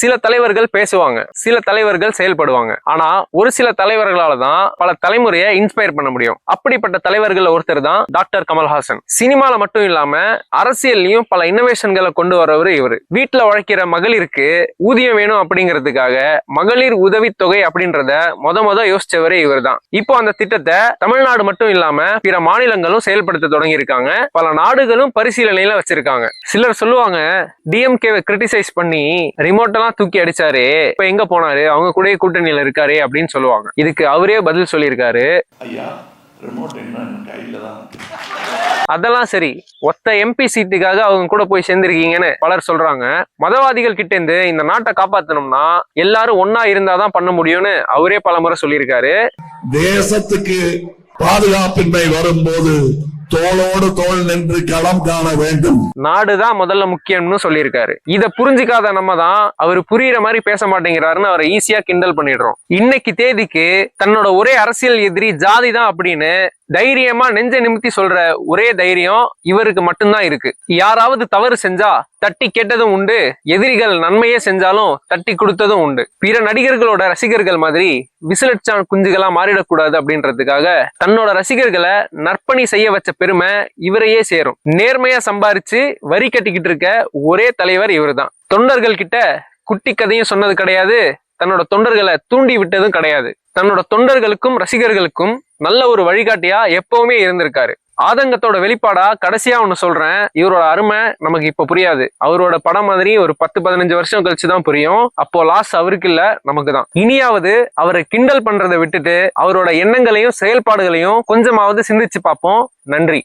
சில தலைவர்கள் பேசுவாங்க, சில தலைவர்கள் செயல்படுவாங்க. ஆனா ஒரு சில தலைவர்களால தான் பல தலைமுறையை இன்ஸ்பயர் பண்ண முடியும். அப்படிப்பட்ட தலைவர்கள் ஒருத்தர் தான் டாக்டர் கமல்ஹாசன். சினிமால மட்டும் இல்லாம அரசியல்லையும் பல இன்னோவேஷன்களை கொண்டு வரவர் இவர். வீட்டுல உழைக்கிற மகளிருக்கு ஊதியம் வேணும் அப்படிங்கிறதுக்காக மகளிர் உதவித்தொகை அப்படின்றத முத யோசிச்சவரே இவர் தான். இப்போ அந்த திட்டத்தை தமிழ்நாடு மட்டும் இல்லாம பிற மாநிலங்களும் செயல்படுத்த தொடங்கி இருக்காங்க. பல நாடுகளும் பரிசீலனையில வச்சிருக்காங்க. சிலர் சொல்லுவாங்க, டிஎம்கேவை கிரிட்டிசைஸ் பண்ணி ரிமோட் எல்லாம் தூக்கி அடிச்சாரு, இப்ப எங்க போனாரு, அவங்க கூட கூட்டணியில இருக்காரு அப்படின்னு சொல்லுவாங்க. இதுக்கு அவரே பதில் சொல்லியிருக்காரு, அதெல்லாம் சரி, ஒத்த எம்பி சீட்டுக்காக அவங்க கூட போய் சேர்ந்திருக்கீங்கன்னு பலர் சொல்றாங்க. மதவாதிகள் கிட்ட இருந்து இந்த நாட்டை காப்பாத்தணும்னா எல்லாரும் ஒன்னா இருந்தாதான் பண்ண முடியும்னு அவரே பலமுறை சொல்லியிருக்காரு. தேசத்துக்கு பாதுகாப்பின்மை வரும்போது தோளோடு தோள் நின்று களம் காண வேண்டும். நாடுதான் முதல்ல முக்கியம்னு சொல்லியிருக்காரு. இத புரிஞ்சுக்காத நம்ம தான் அவர் புரியுற மாதிரி பேச மாட்டேங்கிறாருன்னு அவரை ஈஸியா கிண்டல் பண்ணிடுறோம். இன்னைக்கு தேதிக்கு தன்னோட ஒரே அரசியல் எதிரி ஜாதி தான் அப்படின்னு தைரியமா நெஞ்ச நிமித்தி சொல்ற ஒரே தைரியம் இவருக்கு மட்டும்தான் இருக்கு. யாராவது தவறு செஞ்சா தட்டி கேட்டதும் உண்டு, எதிரிகள் நன்மையே செஞ்சாலும் தட்டி கொடுத்ததும் உண்டு. பிற நடிகர்களோட ரசிகர்கள் மாதிரி விசிலட்சான் குஞ்சுகளா மாறிடக்கூடாது அப்படின்றதுக்காக தன்னோட ரசிகர்களை நற்பணி செய்ய வச்ச பெருமை இவரையே சேரும். நேர்மையா சம்பாரிச்சு வரி கட்டிக்கிட்டு இருக்க ஒரே தலைவர் இவர் தான். தொண்டர்கள் கிட்ட குட்டி கதையும் சொன்னது கிடையாது, தன்னோட தொண்டர்களை தூண்டி விட்டதும் கிடையாது. தன்னோட தொண்டர்களுக்கும் ரசிகர்களுக்கும் நல்ல ஒரு வழிகாட்டியா எப்பவுமே இருந்திருக்காரு. ஆதங்கத்தோட வெளிப்பாடா கடைசியா ஒண்ணு சொல்றேன், இவரோட அருமை நமக்கு இப்ப புரியாது. அவரோட படம் மாதிரி ஒரு 10-15 வருஷம் கழிச்சுதான் புரியும். அப்போ லாஸ் அவருக்கு இல்ல, நமக்கு தான். இனியாவது அவரை கிண்டல் பண்றதை விட்டுட்டு அவரோட எண்ணங்களையும் செயல்பாடுகளையும் கொஞ்சமாவது சிந்திச்சு பார்ப்போம். நன்றி.